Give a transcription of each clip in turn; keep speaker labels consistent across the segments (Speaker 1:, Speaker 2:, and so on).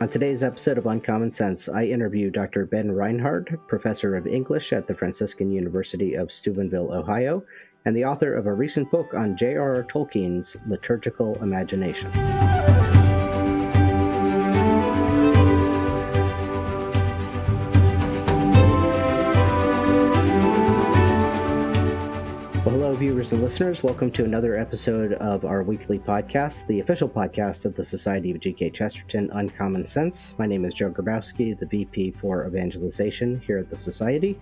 Speaker 1: On today's episode of Uncommon Sense, I interview Dr. Ben Reinhard, professor of English at the Franciscan University of Steubenville, Ohio, and the author of a recent book on J.R.R. Tolkien's Liturgical imagination. Well, hello, viewers and listeners. Welcome to another episode of our weekly podcast, the official podcast of the Society of G.K. Chesterton, Uncommon Sense. My name is Joe Grabowski, the VP for Evangelization here at the Society,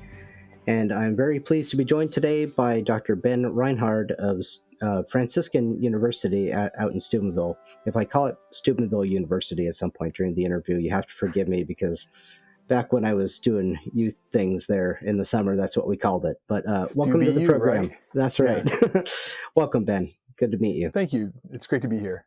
Speaker 1: and I'm very pleased to be joined today by Dr. Ben Reinhard of Franciscan University out in Steubenville. If I call it Steubenville University at some point during the interview, you have to forgive me because back when I was doing youth things there in the summer, that's what we called it. But welcome to the program. Right? That's right. Yeah. Welcome, Ben. Good to meet you.
Speaker 2: Thank you. It's great to be here.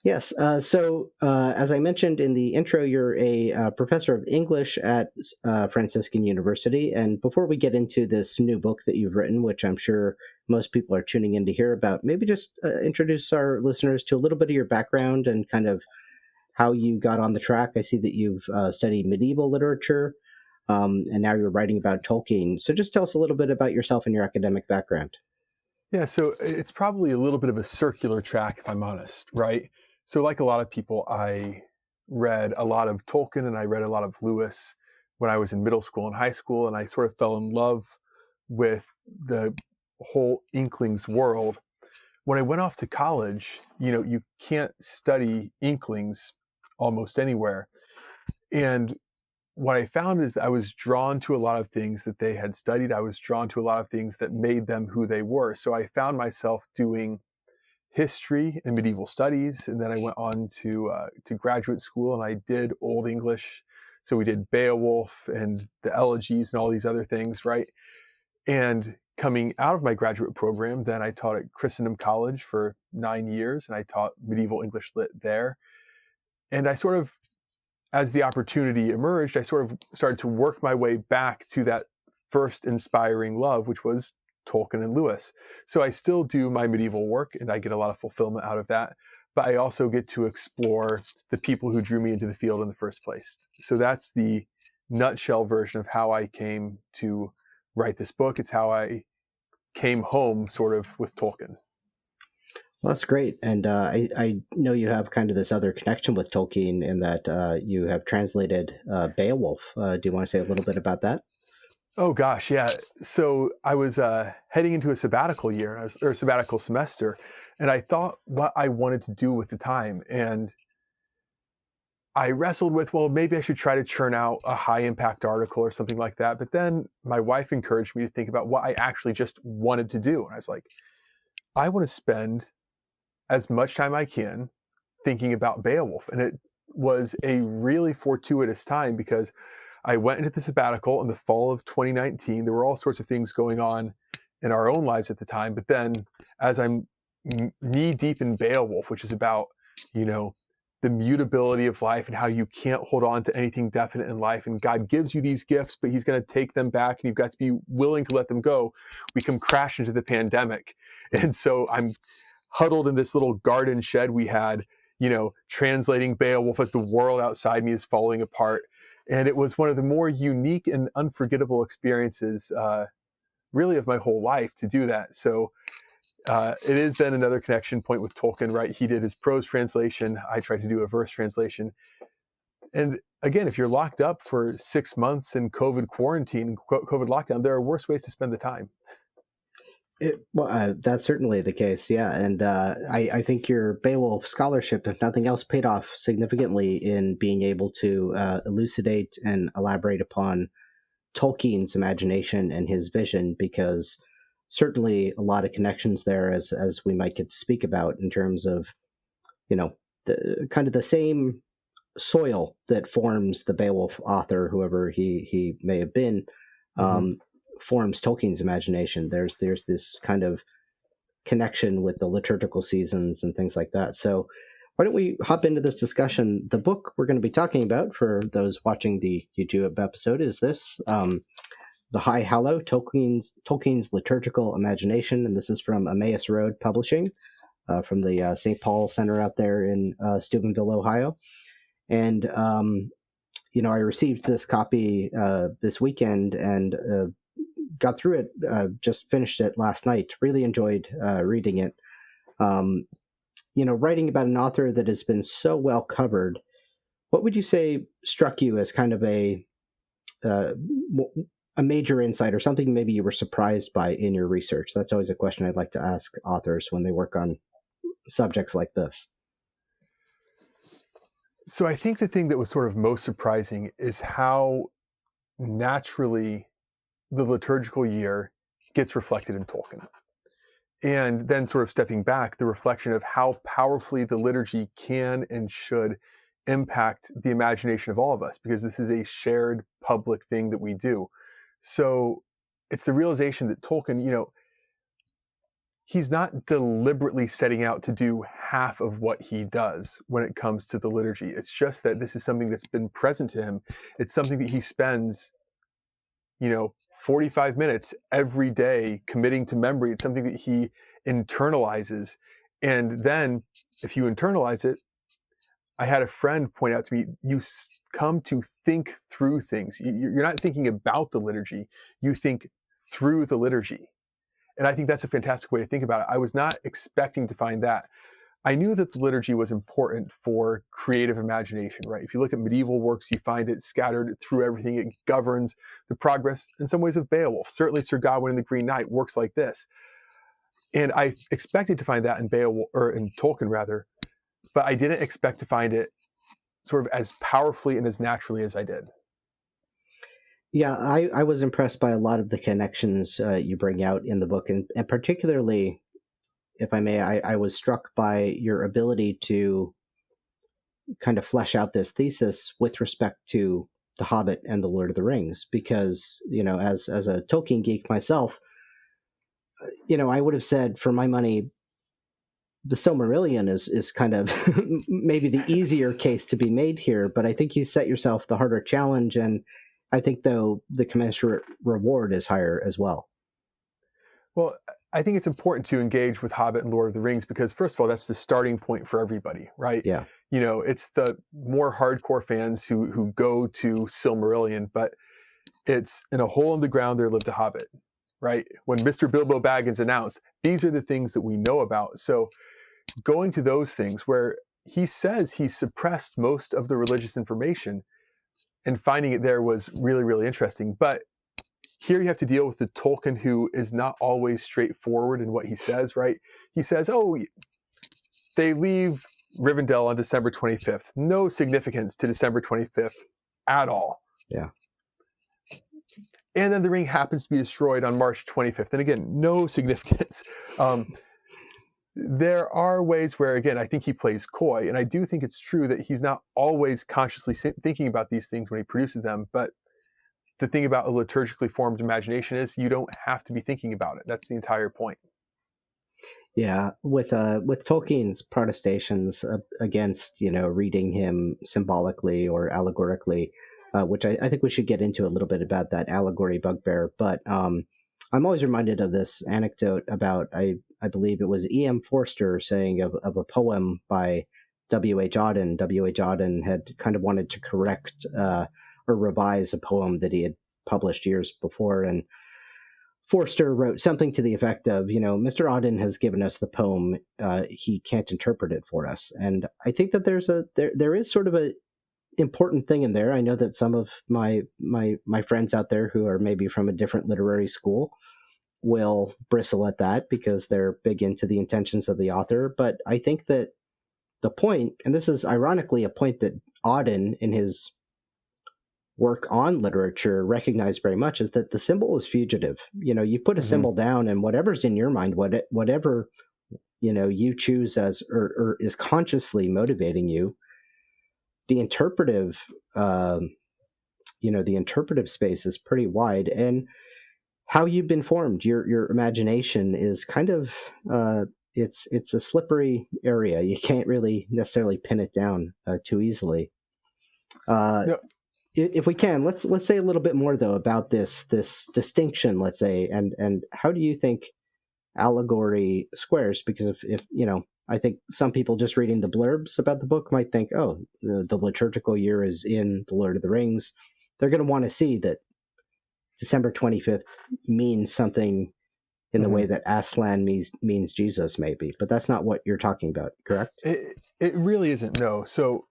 Speaker 1: Yes. So as I mentioned in the intro, you're a professor of English at Franciscan University. And before we get into this new book that you've written, which I'm sure most people are tuning in to hear about, maybe just introduce our listeners to a little bit of your background and kind of how you got on the track. I see that you've studied medieval literature, and now you're writing about Tolkien. So just tell us a little bit about yourself and your academic background.
Speaker 2: Yeah, so it's probably a little bit of a circular track, if I'm honest, right? So like a lot of people, I read a lot of Tolkien and I read a lot of Lewis when I was in middle school and high school, and I sort of fell in love with the whole Inklings world. When I went off to college, you can't study Inklings almost anywhere. And what I found is that I was drawn to a lot of things that they had studied. I was drawn to a lot of things that made them who they were. So I found myself doing history and medieval studies. And then I went on to graduate school and I did Old English. So we did Beowulf and the Elegies and all these other things, right? And coming out of my graduate program, then I taught at Christendom College for 9 years, and I taught medieval English lit there. And I sort of, as the opportunity emerged, I sort of started to work my way back to that first inspiring love, which was Tolkien and Lewis. So I still do my medieval work, and I get a lot of fulfillment out of that. But I also get to explore the people who drew me into the field in the first place. So that's the nutshell version of how I came to write this book. It's how I came home sort of with Tolkien.
Speaker 1: Well, that's great. And I know you have kind of this other connection with Tolkien in that you have translated Beowulf. Do you want to say a little bit about that?
Speaker 2: Oh, gosh, yeah. So I was heading into a sabbatical year, or a sabbatical semester, and I thought what I wanted to do with the time. And I wrestled with, well, maybe I should try to churn out a high impact article or something like that. But then my wife encouraged me to think about what I actually just wanted to do. And I was like, I want to spend as much time I can thinking about Beowulf. And it was a really fortuitous time because I went into the sabbatical in the fall of 2019. There were all sorts of things going on in our own lives at the time. But then as I'm knee deep in Beowulf, which is about, the mutability of life and how you can't hold on to anything definite in life. And God gives you these gifts, but he's going to take them back and you've got to be willing to let them go. We come crash into the pandemic. And so I'm huddled in this little garden shed we had, translating Beowulf as the world outside me is falling apart. And it was one of the more unique and unforgettable experiences, really of my whole life to do that. So it is then another connection point with Tolkien, right? He did his prose translation. I tried to do a verse translation. And again, if you're locked up for 6 months in COVID quarantine, COVID lockdown, there are worse ways to spend the time.
Speaker 1: That's certainly the case, yeah. And I think your Beowulf scholarship, if nothing else, paid off significantly in being able to elucidate and elaborate upon Tolkien's imagination and his vision, because certainly a lot of connections there, as we might get to speak about, in terms of, the kind of the same soil that forms the Beowulf author, whoever he may have been, forms Tolkien's imagination. There's this kind of connection with the liturgical seasons and things like that. So why don't we hop into this discussion? The book we're going to be talking about, for those watching the YouTube episode, is this, The High Hallow, Tolkien's Liturgical Imagination, and this is from Emmaus Road Publishing, from the St. Paul Center out there in Steubenville, Ohio. And I received this copy this weekend and got through it. Just finished it last night. Really enjoyed reading it. Writing about an author that has been so well covered, what would you say struck you as kind of a major insight or something maybe you were surprised by in your research? That's always a question I'd like to ask authors when they work on subjects like this.
Speaker 2: So I think the thing that was sort of most surprising is how naturally the liturgical year gets reflected in Tolkien. And then sort of stepping back, the reflection of how powerfully the liturgy can and should impact the imagination of all of us, because this is a shared public thing that we do. So it's the realization that Tolkien, he's not deliberately setting out to do half of what he does when it comes to the liturgy. It's just that this is something that's been present to him. It's something that he spends, 45 minutes every day committing to memory. It's something that he internalizes. And then if you internalize it, I had a friend point out to me, you come to think through things. You're not thinking about the liturgy, you think through the liturgy. And I think that's a fantastic way to think about it. I was not expecting to find that. I knew that the liturgy was important for creative imagination, right? If you look at medieval works, you find it scattered through everything. It governs the progress, in some ways, of Beowulf. Certainly Sir Gawain and the Green Knight works like this. And I expected to find that in Beowulf, or in Tolkien rather, but I didn't expect to find it sort of as powerfully and as naturally as I did.
Speaker 1: Yeah, I was impressed by a lot of the connections you bring out in the book, and particularly, if I may, I was struck by your ability to kind of flesh out this thesis with respect to The Hobbit and The Lord of the Rings, because, as a Tolkien geek myself, I would have said, for my money, the Silmarillion is kind of maybe the easier case to be made here, but I think you set yourself the harder challenge, and I think, though, the commensurate reward is higher as well.
Speaker 2: Well, I think it's important to engage with Hobbit and Lord of the Rings because, first of all, that's the starting point for everybody, right?
Speaker 1: Yeah.
Speaker 2: It's the more hardcore fans who go to Silmarillion, but it's in a hole in the ground there lived a Hobbit, right? When Mr. Bilbo Baggins announced, these are the things that we know about. So going to those things where he says he suppressed most of the religious information and finding it there was really, really interesting. But here you have to deal with the Tolkien who is not always straightforward in what he says, right? He says, they leave Rivendell on December 25th. No significance to December 25th at all.
Speaker 1: Yeah.
Speaker 2: And then the ring happens to be destroyed on March 25th. And again, no significance. There are ways where, again, I think he plays coy. And I do think it's true that he's not always consciously thinking about these things when he produces them. But the thing about a liturgically formed imagination is you don't have to be thinking about it. That's the entire point.
Speaker 1: Yeah, with Tolkien's protestations against reading him symbolically or allegorically, which I think we should get into a little bit about that allegory bugbear. But I'm always reminded of this anecdote about I believe it was E.M. Forster saying of a poem by W.H. Auden. W.H. Auden had kind of wanted to correct or revise a poem that he had published years before, and Forster wrote something to the effect of, Mr. Auden has given us the poem, he can't interpret it for us. And I think that there is sort of a important thing in there. I know that some of my friends out there who are maybe from a different literary school will bristle at that because they're big into the intentions of the author. But I think that the point, and this is ironically a point that Auden in his work on literature recognized very much, is that the symbol is fugitive. You put a symbol down and whatever's in your mind, whatever, you choose as, or is consciously motivating you, the interpretive, the interpretive space is pretty wide. And how you've been formed, your imagination is kind of, it's a slippery area. You can't really necessarily pin it down too easily. Yep. If we can, let's say a little bit more though about this distinction, let's say, and how do you think allegory squares? Because if I think some people just reading the blurbs about the book might think, oh, the liturgical year is in The Lord of the Rings. They're going to want to see that December 25th means something in the way that Aslan means Jesus, maybe. But that's not what you're talking about, correct?
Speaker 2: It really isn't, no. So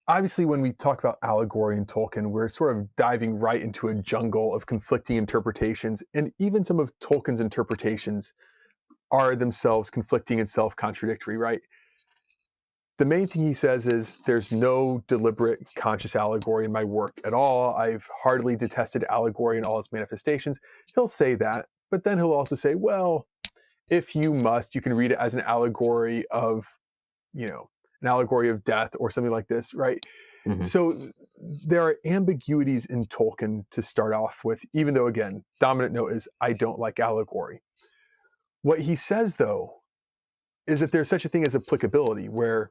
Speaker 2: obviously when we talk about allegory in Tolkien, we're sort of diving right into a jungle of conflicting interpretations. And even some of Tolkien's interpretations are themselves conflicting and self-contradictory, right? The main thing he says is there's no deliberate conscious allegory in my work at all. I've heartily detested allegory in all its manifestations. He'll say that, but then he'll also say, well, if you must, you can read it as an allegory of, an allegory of death or something like this, right?
Speaker 1: Mm-hmm.
Speaker 2: So there are ambiguities in Tolkien to start off with, even though, again, dominant note is I don't like allegory. What he says, though, is that there's such a thing as applicability, where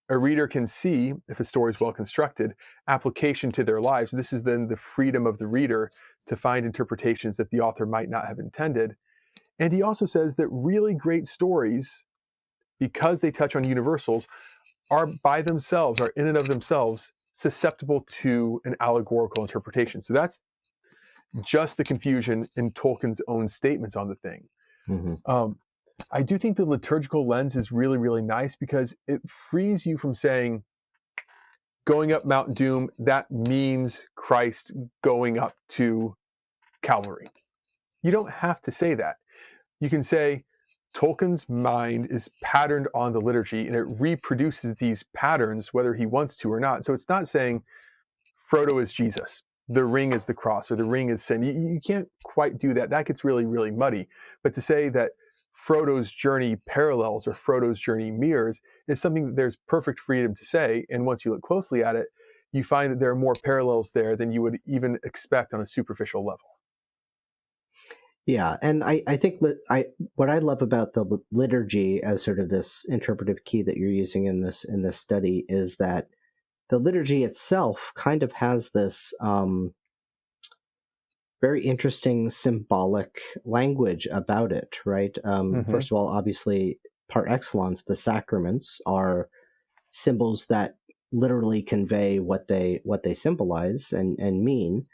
Speaker 2: a reader can see, if a story is well constructed, application to their lives. This is then the freedom of the reader to find interpretations that the author might not have intended. And he also says that really great stories, because they touch on universals, are by themselves, are in and of themselves, susceptible to an allegorical interpretation. So that's just the confusion in Tolkien's own statements on the thing.
Speaker 1: Mm-hmm.
Speaker 2: I do think the liturgical lens is really, really nice because it frees you from saying, going up Mount Doom, that means Christ going up to Calvary. You don't have to say that. You can say Tolkien's mind is patterned on the liturgy and it reproduces these patterns whether he wants to or not. So it's not saying Frodo is Jesus, the ring is the cross, or the ring is sin. You can't quite do that. That gets really, really muddy. But to say that Frodo's journey parallels or Frodo's journey mirrors is something that there's perfect freedom to say. And once you look closely at it, you find that there are more parallels there than you would even expect on a superficial level.
Speaker 1: Yeah, and I think what I love about the liturgy as sort of this interpretive key that you're using in this study is that the liturgy itself kind of has this very interesting symbolic language about it, right? First of all, obviously, par excellence, the sacraments are symbols that literally convey what they symbolize and mean.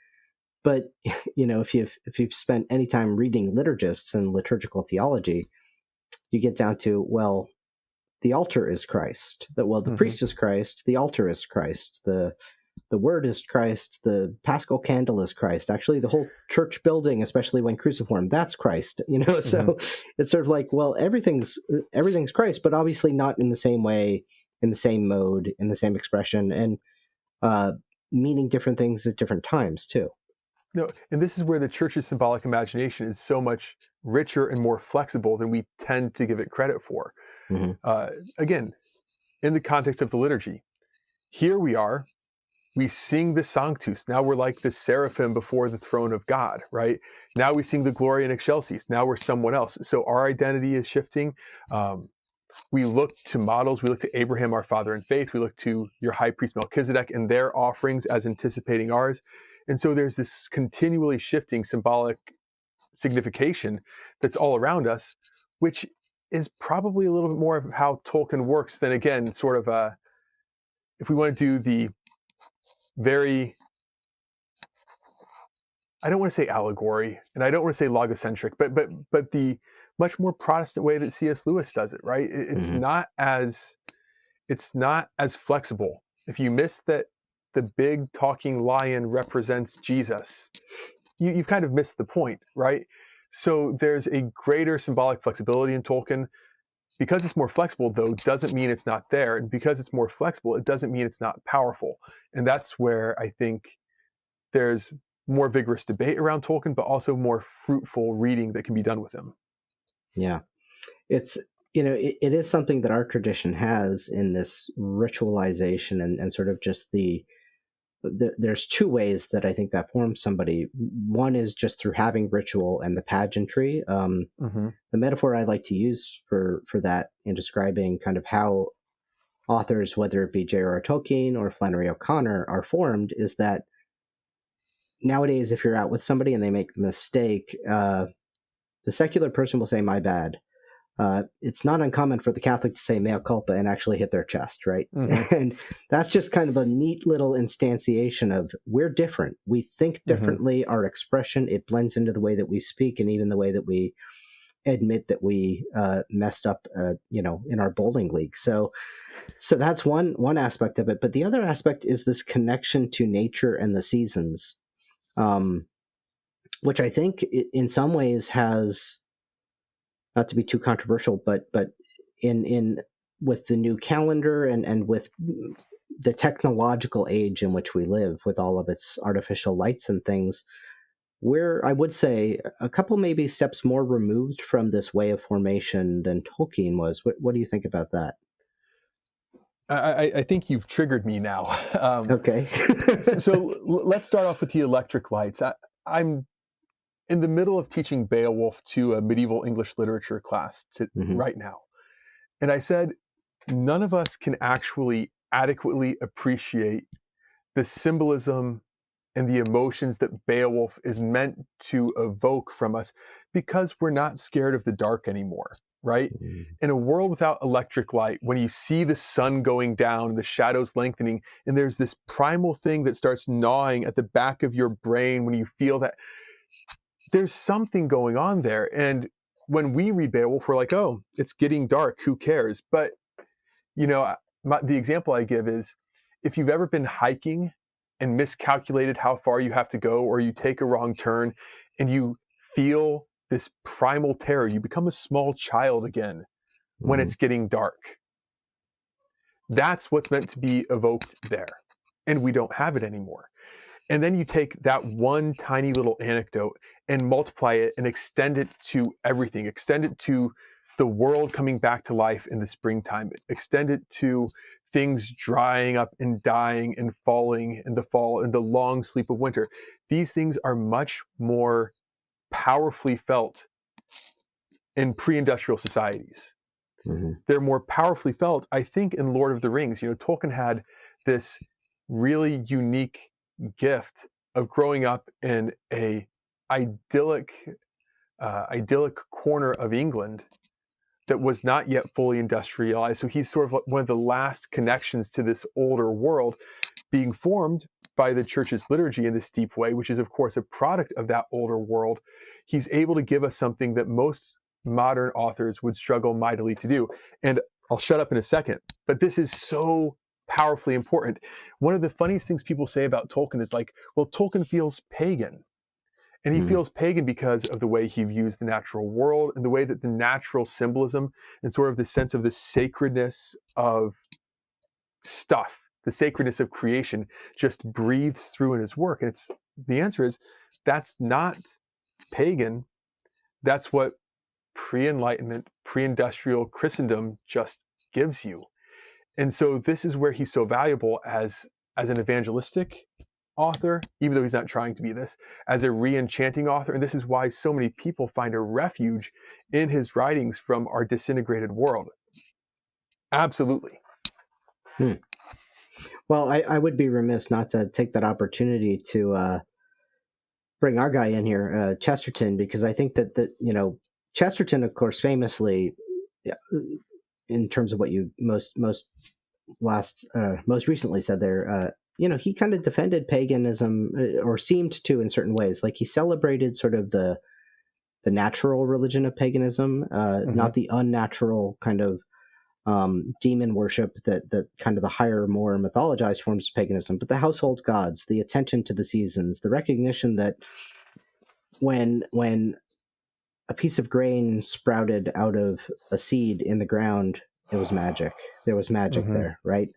Speaker 1: But if you've spent any time reading liturgists and liturgical theology, you get down to, well, the altar is Christ. The priest is Christ. The altar is Christ. The word is Christ. The Paschal candle is Christ. Actually, the whole church building, especially when cruciform, that's Christ. So it's sort of like, well, everything's Christ, but obviously not in the same way, in the same mode, in the same expression, and meaning different things at different times too.
Speaker 2: No, and this is where the church's symbolic imagination is so much richer and more flexible than we tend to give it credit for. Again, in the context of the liturgy, here we are, we sing the Sanctus. Now we're like the seraphim before the throne of God, right? Now we sing the Gloria in Excelsis. Now we're someone else. So our identity is shifting. We look to models. We look to Abraham, our father in faith. We look to your high priest Melchizedek and their offerings as anticipating ours. And so there's this continually shifting symbolic signification that's all around us, which is probably a little bit more of how Tolkien works than, again, sort of if we want to do the very, I don't want to say allegory, and I don't want to say logocentric, but the much more Protestant way that C.S. Lewis does it, right? It's not as flexible. If you miss that the big talking lion represents Jesus, you've kind of missed the point, right? So there's a greater symbolic flexibility in Tolkien. Because it's more flexible, though, doesn't mean it's not there. And because it's more flexible, it doesn't mean it's not powerful. And that's where I think there's more vigorous debate around Tolkien, but also more fruitful reading that can be done with him.
Speaker 1: Yeah. It's, it is something that our tradition has in this ritualization and sort of just there's two ways that I think that forms somebody. One is just through having ritual and the pageantry. The metaphor I like to use for that in describing kind of how authors, whether it be J.R.R. Tolkien or Flannery O'Connor, are formed is that nowadays, if you're out with somebody and they make a mistake, the secular person will say, my bad. it's not uncommon for the Catholic to say mea culpa and actually hit their chest, right?
Speaker 2: Mm-hmm.
Speaker 1: And that's just kind of a neat little instantiation of we're different. We think
Speaker 2: Mm-hmm.
Speaker 1: differently. Our expression, it blends into the way that we speak and even the way that we admit that we messed up, in our bowling league. So that's one aspect of it. But the other aspect is this connection to nature and the seasons, which I think in some ways has, not to be too controversial, but in with the new calendar and with the technological age in which we live, with all of its artificial lights and things, we're, I would say, a couple maybe steps more removed from this way of formation than Tolkien was. What do you think about that?
Speaker 2: I think you've triggered me now.
Speaker 1: Okay.
Speaker 2: So let's start off with the electric lights. I'm in the middle of teaching Beowulf to a medieval English literature class
Speaker 1: Mm-hmm.
Speaker 2: right now. And I said, none of us can actually adequately appreciate the symbolism and the emotions that Beowulf is meant to evoke from us because we're not scared of the dark anymore, right? In a world without electric light, when you see the sun going down, the shadows lengthening, and there's this primal thing that starts gnawing at the back of your brain when you feel that, there's something going on there. And when we read Beowulf, we're like, oh, it's getting dark, who cares? But, the example I give is, if you've ever been hiking and miscalculated how far you have to go, or you take a wrong turn and you feel this primal terror, you become a small child again when
Speaker 1: Mm-hmm.
Speaker 2: it's getting dark. That's what's meant to be evoked there. And we don't have it anymore. And then you take that one tiny little anecdote and multiply it and extend it to everything. Extend it to the world coming back to life in the springtime. Extend it to things drying up and dying and falling in the fall and the long sleep of winter. These things are much more powerfully felt in pre-industrial societies.
Speaker 1: Mm-hmm.
Speaker 2: They're more powerfully felt, I think, in Lord of the Rings. Tolkien had this really unique gift of growing up in a idyllic corner of England that was not yet fully industrialized. So he's sort of one of the last connections to this older world being formed by the church's liturgy in this deep way, which is, of course, a product of that older world. He's able to give us something that most modern authors would struggle mightily to do. And I'll shut up in a second, but this is so powerfully important. One of the funniest things people say about Tolkien is like, well, Tolkien feels pagan. And he
Speaker 1: Mm-hmm.
Speaker 2: feels pagan because of the way he views the natural world and the way that the natural symbolism and sort of the sense of the sacredness of stuff, the sacredness of creation, just breathes through in his work. And the answer is, that's not pagan. That's what pre-enlightenment, pre-industrial Christendom just gives you. And so this is where he's so valuable as an evangelistic author, even though he's not trying to be this, as a re-enchanting author. And this is why so many people find a refuge in his writings from our disintegrated world. Absolutely.
Speaker 1: Well, I would be remiss not to take that opportunity to bring our guy in here, Chesterton, because I think that Chesterton, of course, famously, in terms of what you most recently said there, he kind of defended paganism, or seemed to in certain ways. Like, he celebrated sort of the natural religion of paganism, not the unnatural kind of demon worship that kind of the higher, more mythologized forms of paganism, but the household gods, the attention to the seasons, the recognition that when a piece of grain sprouted out of a seed in the ground, it was magic. There was magic there, right?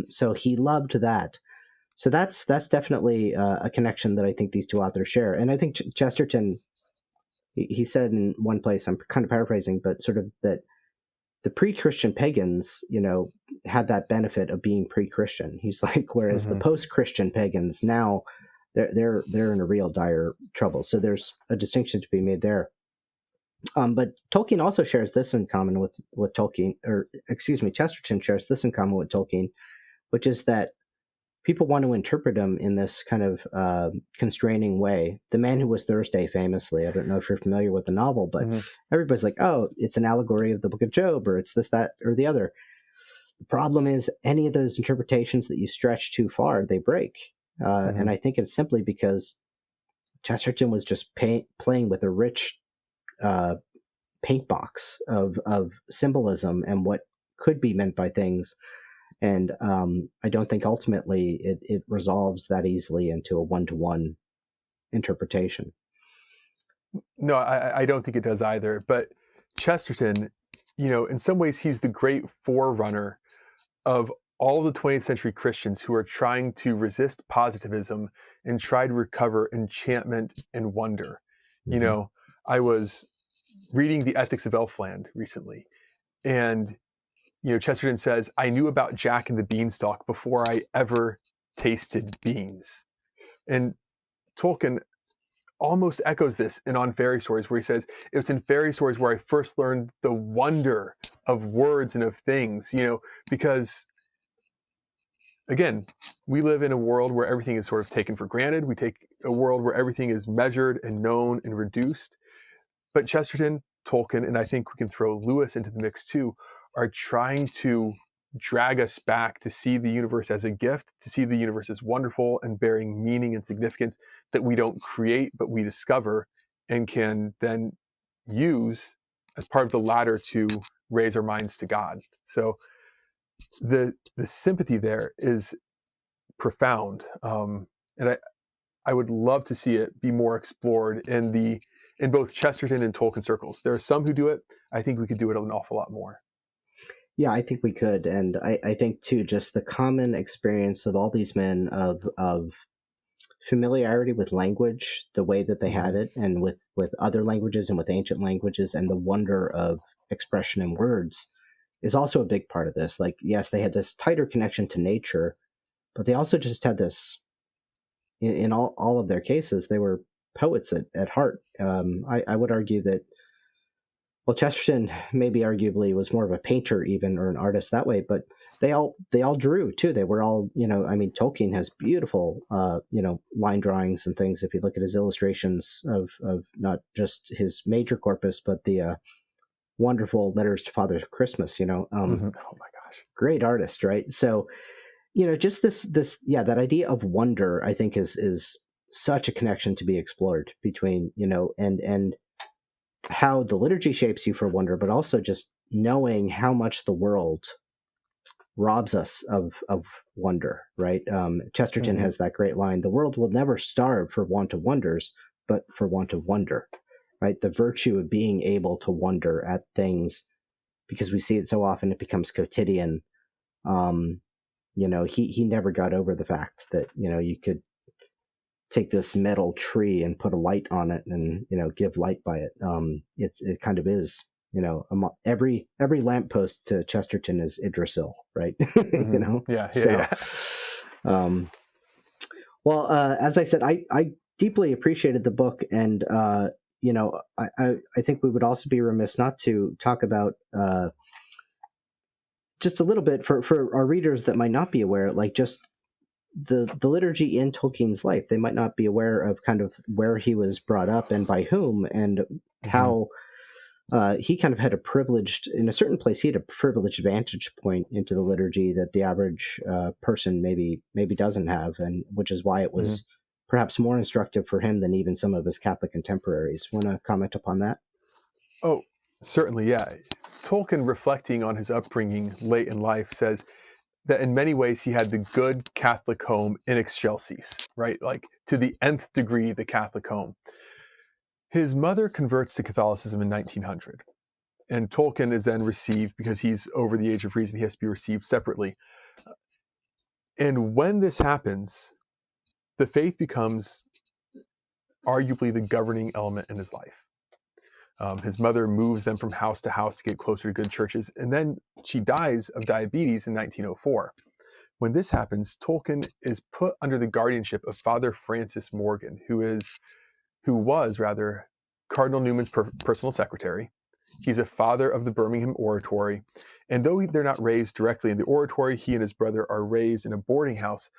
Speaker 1: So he loved that. So that's definitely a connection that I think these two authors share. And I think Chesterton, he said in one place, I'm kind of paraphrasing, but sort of that the pre-Christian pagans, had that benefit of being pre-Christian. He's like, whereas the post-Christian pagans now, they're in a real dire trouble. So there's a distinction to be made there. But Tolkien also shares this in common with Tolkien, or excuse me, Chesterton shares this in common with Tolkien, which is that people want to interpret them in this kind of constraining way. The Man Who Was Thursday, famously, I don't know if you're familiar with the novel, but everybody's like, oh, it's an allegory of the book of Job, or it's this, that, or the other. The problem is any of those interpretations that you stretch too far, they break. And I think it's simply because Chesterton was just playing with a rich paint box of symbolism and what could be meant by things. And I don't think ultimately it resolves that easily into a one-to-one interpretation.
Speaker 2: No, I don't think it does either. But Chesterton, in some ways, he's the great forerunner of all the 20th century Christians who are trying to resist positivism and try to recover enchantment and wonder. I was reading The Ethics of Elfland recently, and Chesterton says, I knew about Jack and the Beanstalk before I ever tasted beans. And Tolkien almost echoes this On Fairy Stories, where he says, it was in fairy stories where I first learned the wonder of words and of things, because, again, we live in a world where everything is sort of taken for granted. We take a world where everything is measured and known and reduced. But Chesterton, Tolkien, and I think we can throw Lewis into the mix too, are trying to drag us back to see the universe as a gift, to see the universe as wonderful and bearing meaning and significance that we don't create, but we discover and can then use as part of the ladder to raise our minds to God. So the sympathy there is profound. And I would love to see it be more explored in both Chesterton and Tolkien circles. There are some who do it. I think we could do it an awful lot more.
Speaker 1: Yeah, I think we could. And I think, too, just the common experience of all these men of familiarity with language, the way that they had it, and with other languages and with ancient languages, and the wonder of expression in words is also a big part of this. Like, yes, they had this tighter connection to nature, but they also just had this, in all of their cases, they were poets at heart. I would argue that, well, Chesterton maybe arguably was more of a painter even, or an artist that way, but they all drew too. They were all, Tolkien has beautiful, line drawings and things. If you look at his illustrations of not just his major corpus, but the wonderful letters to Father Christmas,
Speaker 2: Oh my gosh.
Speaker 1: Great artist, right? So, just this, that idea of wonder, I think is such a connection to be explored between, and how the liturgy shapes you for wonder, but also just knowing how much the world robs us of wonder, right? Chesterton has that great line, the world will never starve for want of wonders, but for want of wonder, right? The virtue of being able to wonder at things, because we see it so often, it becomes quotidian. He never got over the fact that, you could take this metal tree and put a light on it and, give light by it. It kind of is, every lamppost to Chesterton is Idrisil, right? Well, as I said, I deeply appreciated the book, and, I think we would also be remiss not to talk about, just a little bit for our readers that might not be aware, like just the liturgy in Tolkien's life. They might not be aware of kind of where he was brought up and by whom, and how he kind of had in a certain place, he had a privileged vantage point into the liturgy that the average person maybe doesn't have, and which is why it was perhaps more instructive for him than even some of his Catholic contemporaries. Want to comment upon that?
Speaker 2: Oh, certainly, yeah. Tolkien, reflecting on his upbringing late in life, says that in many ways he had the good Catholic home in excelsis, right? Like to the nth degree, the Catholic home. His mother converts to Catholicism in 1900, and Tolkien is then received, because he's over the age of reason, he has to be received separately. And when this happens, the faith becomes arguably the governing element in his life. His mother moves them from house to house to get closer to good churches, and then she dies of diabetes in 1904. When this happens, Tolkien is put under the guardianship of Father Francis Morgan, who was Cardinal Newman's personal secretary. He's a father of the Birmingham Oratory, and though they're not raised directly in the Oratory, he and his brother are raised in a boarding house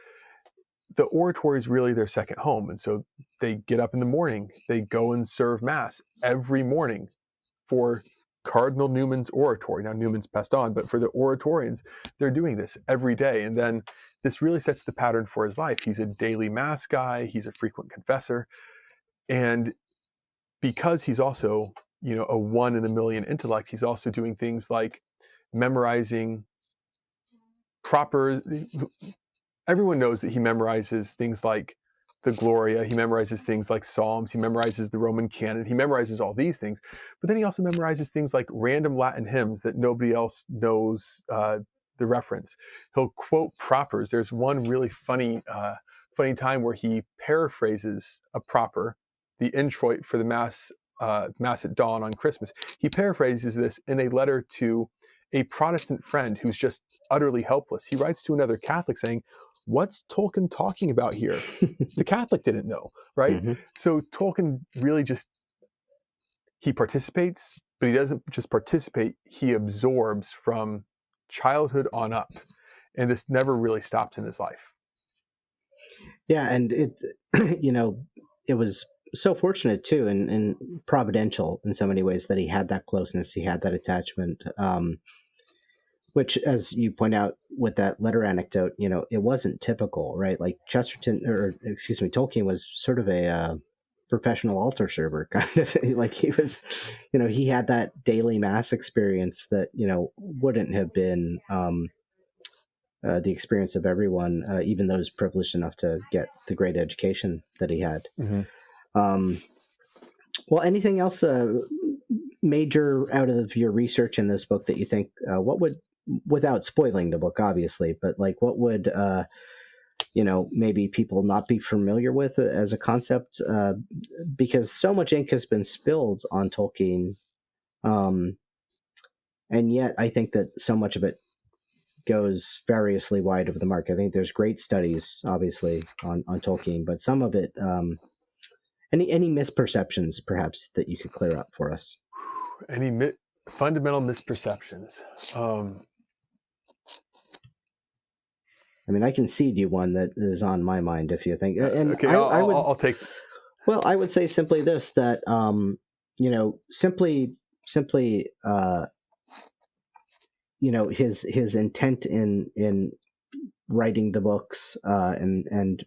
Speaker 2: the oratory is really their second home. And so they get up in the morning, they go and serve Mass every morning for Cardinal Newman's oratory. Now, Newman's passed on, but for the oratorians, they're doing this every day. And then this really sets the pattern for his life. He's a daily Mass guy, he's a frequent confessor. And because he's also, a 1 in a million intellect, he's also doing things like memorizing proper. Everyone knows that he memorizes things like the Gloria, he memorizes things like Psalms, he memorizes the Roman canon, he memorizes all these things, but then he also memorizes things like random Latin hymns that nobody else knows the reference. He'll quote propers. There's one really funny time where he paraphrases a proper, the introit for the Mass at dawn on Christmas. He paraphrases this in a letter to a Protestant friend who's just utterly helpless. He writes to another Catholic saying, "What's Tolkien talking about here?" The Catholic didn't know, right?
Speaker 1: Mm-hmm.
Speaker 2: So Tolkien really he participates, but he doesn't just participate, he absorbs from childhood on up. And this never really stops in his life.
Speaker 1: Yeah, and it, it was so fortunate too, and providential in so many ways that he had that closeness, he had that attachment. Which, as you point out with that letter anecdote, it wasn't typical, right? Like Tolkien was sort of a professional altar server, kind of like he was, he had that daily Mass experience that, wouldn't have been the experience of everyone, even those privileged enough to get the great education that he had.
Speaker 2: Mm-hmm.
Speaker 1: Well, anything else major out of your research in this book that you think, without spoiling the book, obviously, but like what would, maybe people not be familiar with as a concept, because so much ink has been spilled on Tolkien. And yet I think that so much of it goes variously wide of the mark. I think there's great studies, obviously, on Tolkien, but some of it, any misperceptions, perhaps, that you could clear up for us?
Speaker 2: Any fundamental misperceptions?
Speaker 1: I mean, I can seed you one that is on my mind if you think. And
Speaker 2: okay, I'll take.
Speaker 1: Well, I would say simply this: that simply, his intent in writing the books, and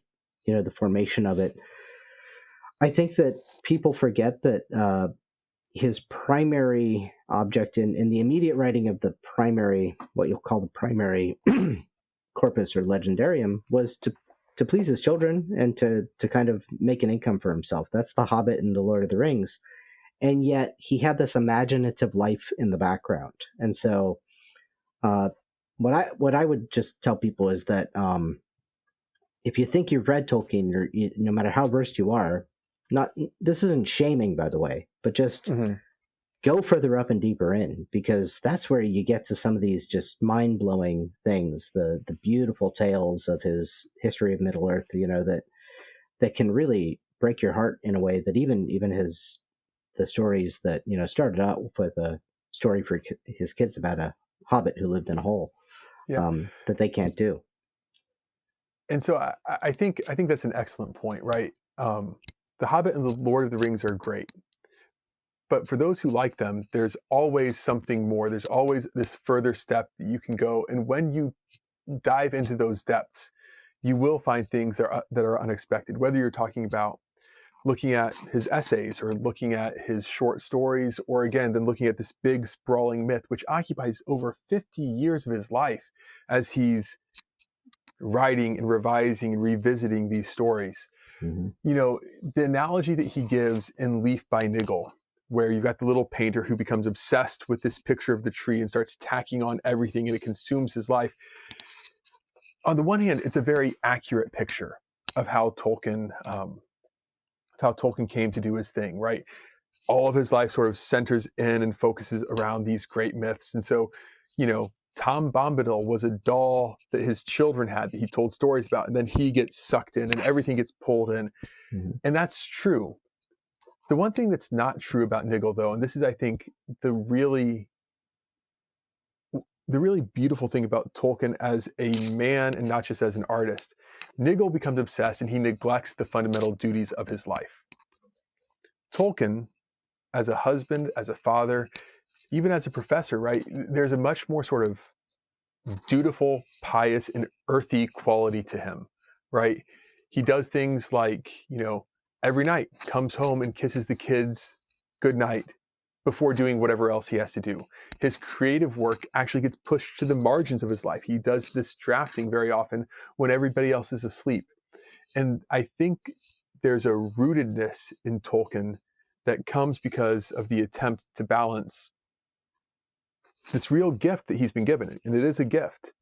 Speaker 1: the formation of it. I think that people forget that his primary object in the immediate writing of the primary, what you'll call the primary corpus or legendarium, was to please his children and to kind of make an income for himself. That's the Hobbit and the Lord of the Rings. And yet he had this imaginative life in the background. And so what I would just tell people is that if you think you've read Tolkien, no matter how versed you are, this isn't shaming, by the way, but just go further up and deeper in, because that's where you get to some of these just mind-blowing things, the beautiful tales of his history of Middle Earth, that can really break your heart in a way that even the stories that started out with a story for his kids about a hobbit who lived in a hole, that they can't do.
Speaker 2: And so I think that's an excellent point, right? The Hobbit and the Lord of the Rings are great, but for those who like them, there's always something more. There's always this further step that you can go, and when you dive into those depths, you will find things that are unexpected. Whether you're talking about looking at his essays or looking at his short stories, or again, then looking at this big sprawling myth, which occupies over 50 years of his life as he's writing and revising and revisiting these stories.
Speaker 1: Mm-hmm.
Speaker 2: The analogy that he gives in Leaf by Niggle, where you've got the little painter who becomes obsessed with this picture of the tree and starts tacking on everything, and it consumes his life. On the one hand, it's a very accurate picture of how Tolkien came to do his thing, right? All of his life sort of centers in and focuses around these great myths. And so, Tom Bombadil was a doll that his children had that he told stories about, and then he gets sucked in and everything gets pulled in.
Speaker 1: Mm-hmm.
Speaker 2: And that's true. The one thing that's not true about Niggle, though, and this is, I think, the really the really beautiful thing about Tolkien as a man and not just as an artist. Nigel becomes obsessed and he neglects the fundamental duties of his life. Tolkien, as a husband, as a father, even as a professor, right? There's a much more sort of dutiful, pious, and earthy quality to him, right? He does things like, every night comes home and kisses the kids goodnight before doing whatever else he has to do. His creative work actually gets pushed to the margins of his life. He does this drafting very often when everybody else is asleep. And I think there's a rootedness in Tolkien that comes because of the attempt to balance this real gift that he's been given, and it is a gift,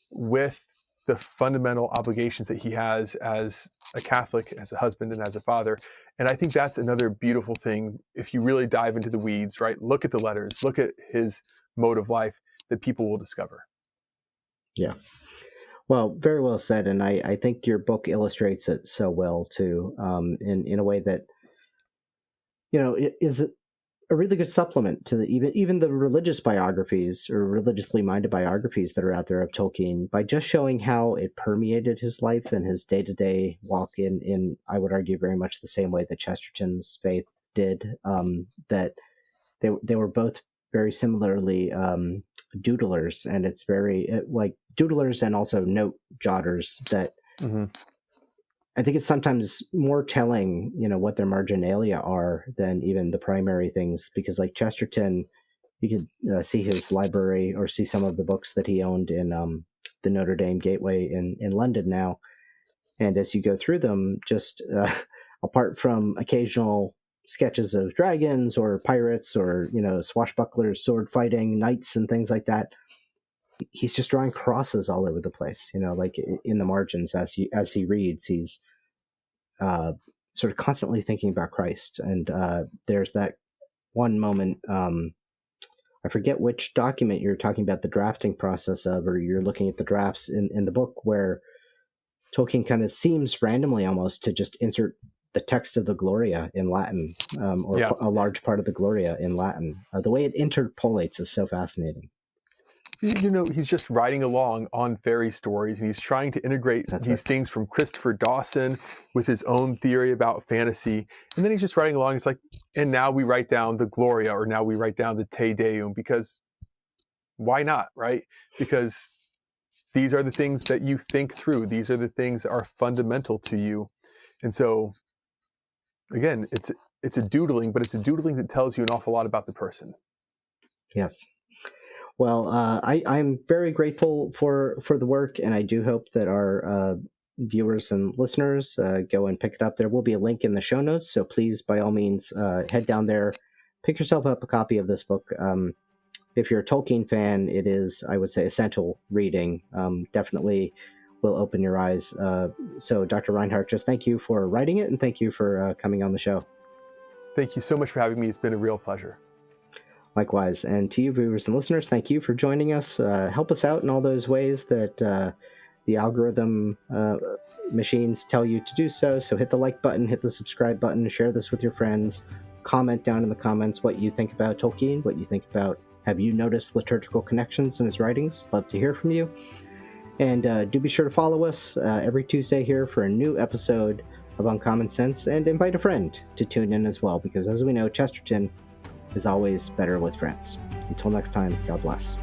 Speaker 2: with the fundamental obligations that he has as a Catholic, as a husband, and as a father. And I think that's another beautiful thing. If you really dive into the weeds, right, look at the letters, look at his mode of life, that people will discover.
Speaker 1: Yeah. Well, very well said. And I think your book illustrates it so well too, in a way that, it is a really good supplement to even the religious biographies or religiously minded biographies that are out there of Tolkien, by just showing how it permeated his life and his day-to-day walk in I would argue very much the same way that Chesterton's faith did, that they were both very similarly doodlers, and it's very like doodlers and also note jotters that I think it's sometimes more telling, what their marginalia are than even the primary things, because like Chesterton, you could see his library or see some of the books that he owned in the Notre Dame Gateway in London now. And as you go through them, just apart from occasional sketches of dragons or pirates or, swashbucklers, sword fighting, knights and things like that, he's just drawing crosses all over the place, like in the margins as he reads. He's sort of constantly thinking about Christ. And there's that one moment, I forget which document you're talking about the drafting process of, or you're looking at the drafts in the book, where Tolkien kind of seems randomly almost to just insert the text of the Gloria in Latin, or a large part of the Gloria in Latin. The way it interpolates is so fascinating.
Speaker 2: He's just riding along on fairy stories, and he's trying to integrate these things from Christopher Dawson with his own theory about fantasy. And then he's just riding along. It's like, and now we write down the Gloria, or now we write down the Te Deum, because why not, right? Because these are the things that you think through. These are the things that are fundamental to you. And so, again, it's a doodling, but it's a doodling that tells you an awful lot about the person.
Speaker 1: Yes. Well, I'm very grateful for the work, and I do hope that our viewers and listeners go and pick it up. There will be a link in the show notes, so please, by all means, head down there, pick yourself up a copy of this book. If you're a Tolkien fan, it is, I would say, essential reading. Definitely will open your eyes. So, Dr. Reinhard, just thank you for writing it, and thank you for coming on the show.
Speaker 2: Thank you so much for having me. It's been a real pleasure.
Speaker 1: Likewise. And to you, viewers and listeners, thank you for joining us. Help us out in all those ways that the algorithm machines tell you to do so. So hit the like button, hit the subscribe button, share this with your friends, comment down in the comments what you think about Tolkien, what you think about, have you noticed liturgical connections in his writings? Love to hear from you. And do be sure to follow us every Tuesday here for a new episode of Uncommon Sense, and invite a friend to tune in as well, because as we know, Chesterton is always better with friends. Until next time, God bless.